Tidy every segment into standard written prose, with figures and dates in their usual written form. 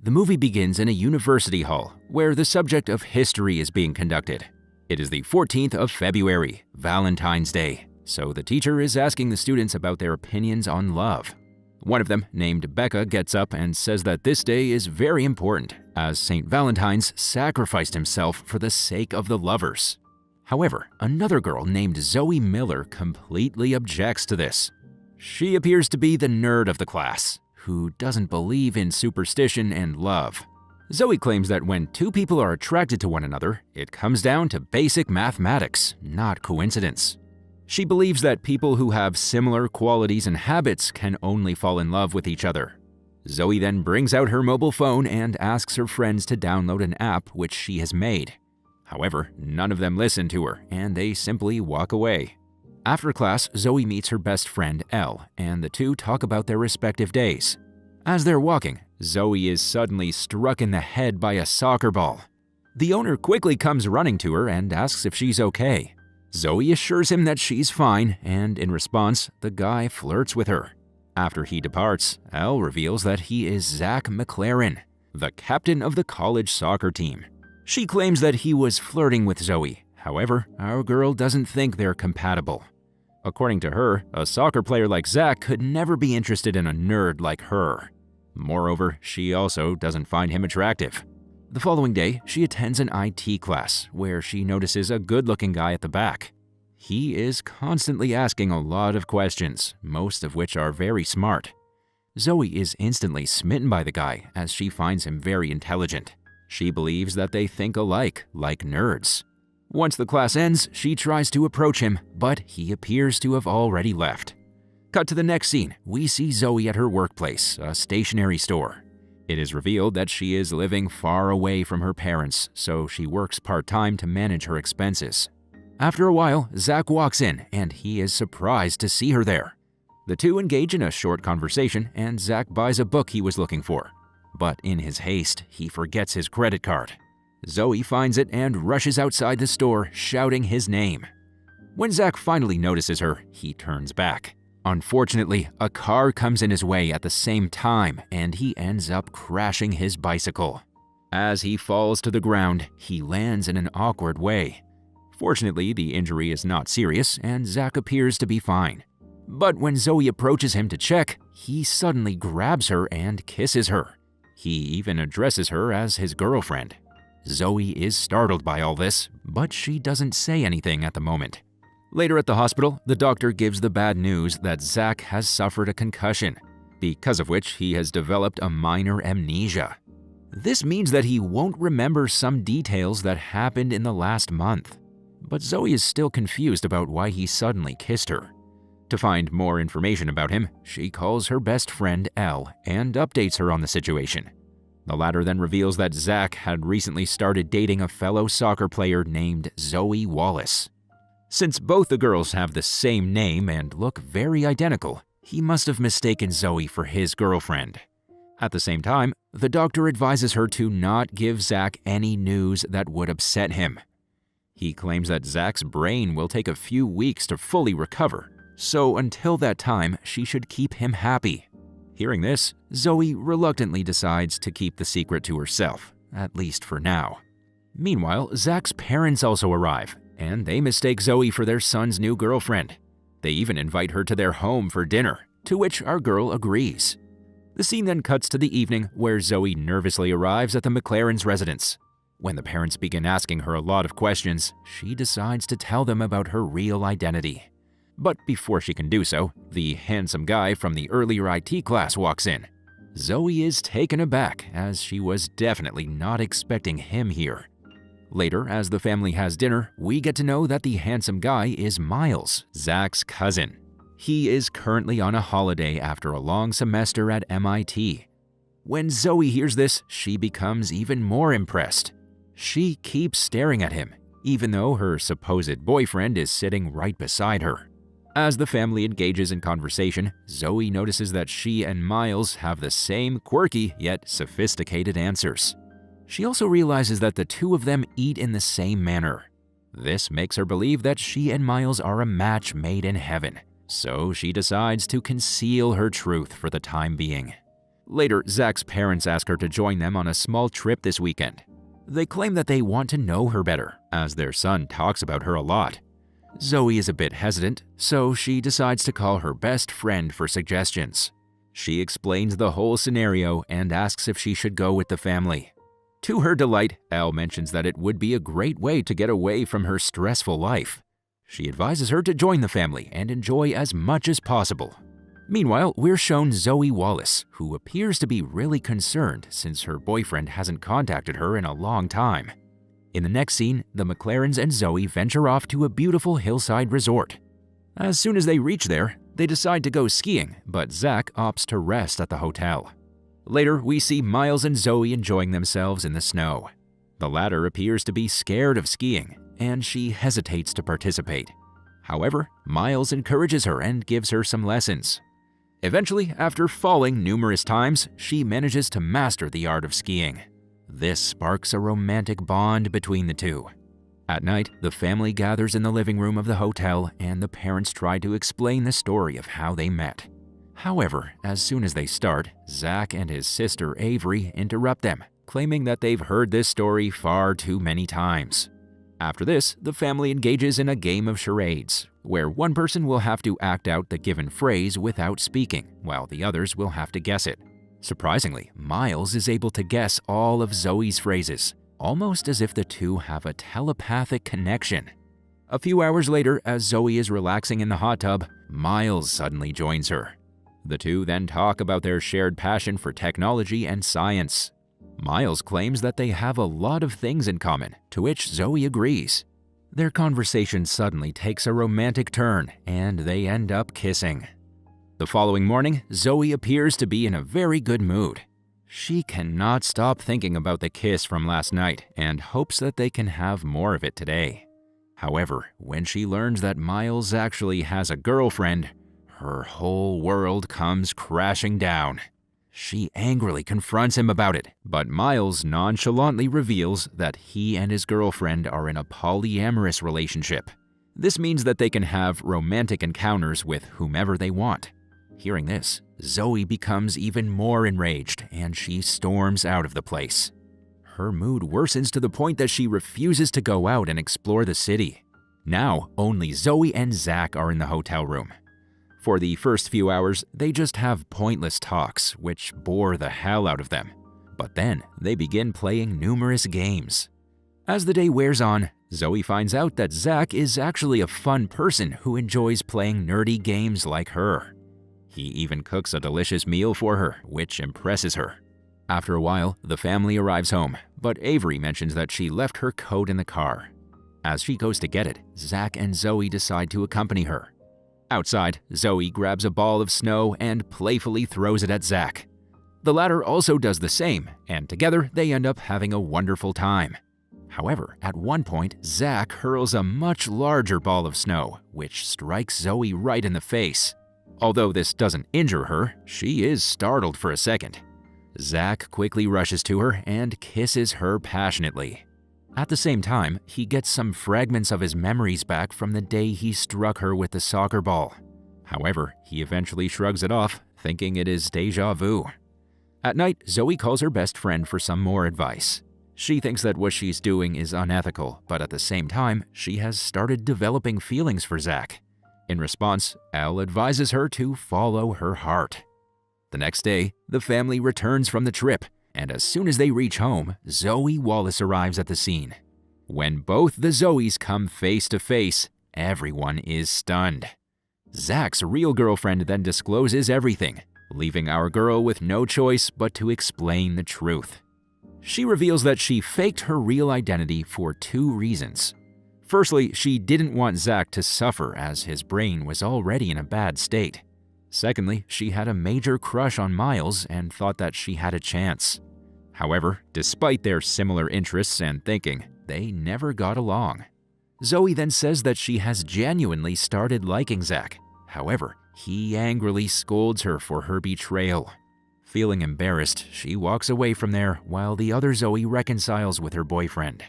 The movie begins in a university hall where the subject of history is being conducted. It is the 14th of February, Valentine's Day, so the teacher is asking the students about their opinions on love. One of them, named Becca, gets up and says that this day is very important, as St. Valentine's sacrificed himself for the sake of the lovers. However, another girl named Zoe Miller completely objects to this. She appears to be the nerd of the class, who doesn't believe in superstition and love. Zoe claims that when two people are attracted to one another, it comes down to basic mathematics, not coincidence. She believes that people who have similar qualities and habits can only fall in love with each other. Zoe then brings out her mobile phone and asks her friends to download an app which she has made. However, none of them listen to her, and they simply walk away. After class, Zoe meets her best friend, Elle, and the two talk about their respective days. As they're walking, Zoe is suddenly struck in the head by a soccer ball. The owner quickly comes running to her and asks if she's okay. Zoe assures him that she's fine, and in response, the guy flirts with her. After he departs, Elle reveals that he is Zach McLaren, the captain of the college soccer team. She claims that he was flirting with Zoe. However, our girl doesn't think they're compatible. According to her, a soccer player like Zach could never be interested in a nerd like her. Moreover, she also doesn't find him attractive. The following day, she attends an IT class where she notices a good-looking guy at the back. He is constantly asking a lot of questions, most of which are very smart. Zoe is instantly smitten by the guy as she finds him very intelligent. She believes that they think alike, like nerds. Once the class ends, she tries to approach him, but he appears to have already left. Cut to the next scene, we see Zoe at her workplace, a stationery store. It is revealed that she is living far away from her parents, so she works part-time to manage her expenses. After a while, Zach walks in, and he is surprised to see her there. The two engage in a short conversation, and Zach buys a book he was looking for. But in his haste, he forgets his credit card. Zoe finds it and rushes outside the store, shouting his name. When Zach finally notices her, he turns back. Unfortunately, a car comes in his way at the same time, and he ends up crashing his bicycle. As he falls to the ground, he lands in an awkward way. Fortunately, the injury is not serious, and Zach appears to be fine. But when Zoe approaches him to check, he suddenly grabs her and kisses her. He even addresses her as his girlfriend. Zoe is startled by all this, but she doesn't say anything at the moment. Later at the hospital, the doctor gives the bad news that Zach has suffered a concussion, because of which he has developed a minor amnesia. This means that he won't remember some details that happened in the last month. But Zoe is still confused about why he suddenly kissed her. To find more information about him, she calls her best friend Elle and updates her on the situation. The latter then reveals that Zach had recently started dating a fellow soccer player named Zoe Wallace. Since both the girls have the same name and look very identical, he must have mistaken Zoe for his girlfriend. At the same time, the doctor advises her to not give Zach any news that would upset him. He claims that Zach's brain will take a few weeks to fully recover, so until that time, she should keep him happy. Hearing this, Zoe reluctantly decides to keep the secret to herself, at least for now. Meanwhile, Zach's parents also arrive, and they mistake Zoe for their son's new girlfriend. They even invite her to their home for dinner, to which our girl agrees. The scene then cuts to the evening where Zoe nervously arrives at the McLaren's residence. When the parents begin asking her a lot of questions, she decides to tell them about her real identity. But before she can do so, the handsome guy from the earlier IT class walks in. Zoe is taken aback, as she was definitely not expecting him here. Later, as the family has dinner, we get to know that the handsome guy is Miles, Zach's cousin. He is currently on a holiday after a long semester at MIT. When Zoe hears this, she becomes even more impressed. She keeps staring at him, even though her supposed boyfriend is sitting right beside her. As the family engages in conversation, Zoe notices that she and Miles have the same quirky yet sophisticated answers. She also realizes that the two of them eat in the same manner. This makes her believe that she and Miles are a match made in heaven, so she decides to conceal her truth for the time being. Later, Zach's parents ask her to join them on a small trip this weekend. They claim that they want to know her better, as their son talks about her a lot. Zoe is a bit hesitant, so she decides to call her best friend for suggestions. She explains the whole scenario and asks if she should go with the family. To her delight, Elle mentions that it would be a great way to get away from her stressful life. She advises her to join the family and enjoy as much as possible. Meanwhile, we're shown Zoe Wallace, who appears to be really concerned since her boyfriend hasn't contacted her in a long time. In the next scene, the McLarens and Zoe venture off to a beautiful hillside resort. As soon as they reach there, they decide to go skiing, but Zach opts to rest at the hotel. Later, we see Miles and Zoe enjoying themselves in the snow. The latter appears to be scared of skiing, and she hesitates to participate. However, Miles encourages her and gives her some lessons. Eventually, after falling numerous times, she manages to master the art of skiing. This sparks a romantic bond between the two. At night, the family gathers in the living room of the hotel, and the parents try to explain the story of how they met. However, as soon as they start, Zach and his sister Avery interrupt them, claiming that they've heard this story far too many times. After this, the family engages in a game of charades, where one person will have to act out the given phrase without speaking, while the others will have to guess it. Surprisingly, Miles is able to guess all of Zoe's phrases, almost as if the two have a telepathic connection. A few hours later, as Zoe is relaxing in the hot tub, Miles suddenly joins her. The two then talk about their shared passion for technology and science. Miles claims that they have a lot of things in common, to which Zoe agrees. Their conversation suddenly takes a romantic turn, and they end up kissing. The following morning, Zoe appears to be in a very good mood. She cannot stop thinking about the kiss from last night and hopes that they can have more of it today. However, when she learns that Miles actually has a girlfriend, her whole world comes crashing down. She angrily confronts him about it, but Miles nonchalantly reveals that he and his girlfriend are in a polyamorous relationship. This means that they can have romantic encounters with whomever they want. Hearing this, Zoe becomes even more enraged and she storms out of the place. Her mood worsens to the point that she refuses to go out and explore the city. Now, only Zoe and Zach are in the hotel room. For the first few hours, they just have pointless talks, which bore the hell out of them. But then, they begin playing numerous games. As the day wears on, Zoe finds out that Zach is actually a fun person who enjoys playing nerdy games like her. He even cooks a delicious meal for her, which impresses her. After a while, the family arrives home, but Avery mentions that she left her coat in the car. As she goes to get it, Zach and Zoe decide to accompany her. Outside, Zoe grabs a ball of snow and playfully throws it at Zach. The latter also does the same, and together they end up having a wonderful time. However, at one point, Zach hurls a much larger ball of snow, which strikes Zoe right in the face. Although this doesn't injure her, she is startled for a second. Zach quickly rushes to her and kisses her passionately. At the same time, he gets some fragments of his memories back from the day he struck her with the soccer ball. However, he eventually shrugs it off, thinking it is déjà vu. At night, Zoe calls her best friend for some more advice. She thinks that what she's doing is unethical, but at the same time, she has started developing feelings for Zach. In response, Elle advises her to follow her heart. The next day, the family returns from the trip, and as soon as they reach home, Zoe Wallace arrives at the scene. When both the Zoes come face to face, everyone is stunned. Zach's real girlfriend then discloses everything, leaving our girl with no choice but to explain the truth. She reveals that she faked her real identity for two reasons. Firstly, she didn't want Zach to suffer as his brain was already in a bad state. Secondly, she had a major crush on Miles and thought that she had a chance. However, despite their similar interests and thinking, they never got along. Zoe then says that she has genuinely started liking Zach. However, he angrily scolds her for her betrayal. Feeling embarrassed, she walks away from there while the other Zoe reconciles with her boyfriend.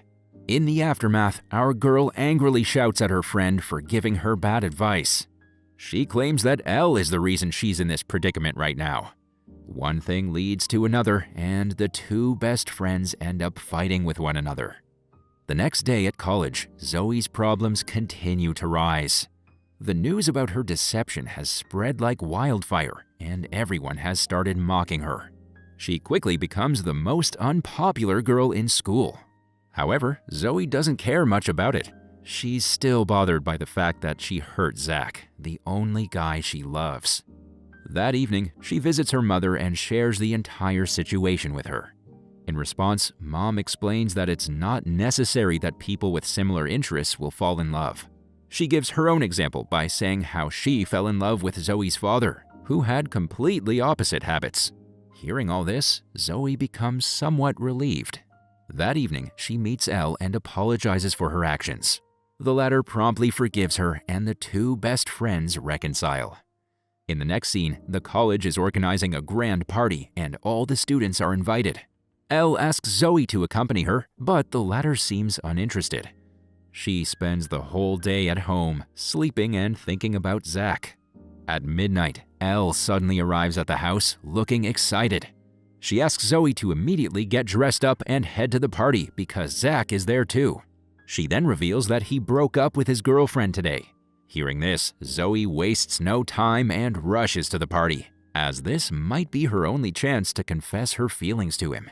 In the aftermath, our girl angrily shouts at her friend for giving her bad advice. She claims that Elle is the reason she's in this predicament right now. One thing leads to another, and the two best friends end up fighting with one another. The next day at college, Zoe's problems continue to rise. The news about her deception has spread like wildfire, and everyone has started mocking her. She quickly becomes the most unpopular girl in school. However, Zoe doesn't care much about it. She's still bothered by the fact that she hurt Zach, the only guy she loves. That evening, she visits her mother and shares the entire situation with her. In response, Mom explains that it's not necessary that people with similar interests will fall in love. She gives her own example by saying how she fell in love with Zoe's father, who had completely opposite habits. Hearing all this, Zoe becomes somewhat relieved. That evening, she meets Elle and apologizes for her actions. The latter promptly forgives her, and the two best friends reconcile. In the next scene, the college is organizing a grand party, and all the students are invited. Elle asks Zoe to accompany her, but the latter seems uninterested. She spends the whole day at home, sleeping and thinking about Zach. At midnight, Elle suddenly arrives at the house, looking excited. She asks Zoe to immediately get dressed up and head to the party because Zach is there too. She then reveals that he broke up with his girlfriend today. Hearing this, Zoe wastes no time and rushes to the party, as this might be her only chance to confess her feelings to him.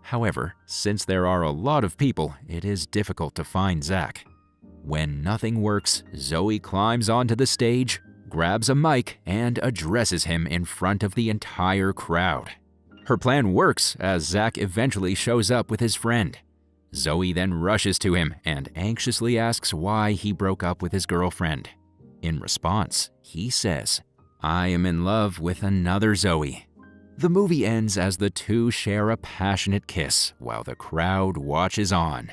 However, since there are a lot of people, it is difficult to find Zach. When nothing works, Zoe climbs onto the stage, grabs a mic, and addresses him in front of the entire crowd. Her plan works as Zach eventually shows up with his friend. Zoe then rushes to him and anxiously asks why he broke up with his girlfriend. In response, he says, "I am in love with another Zoe." The movie ends as the two share a passionate kiss while the crowd watches on.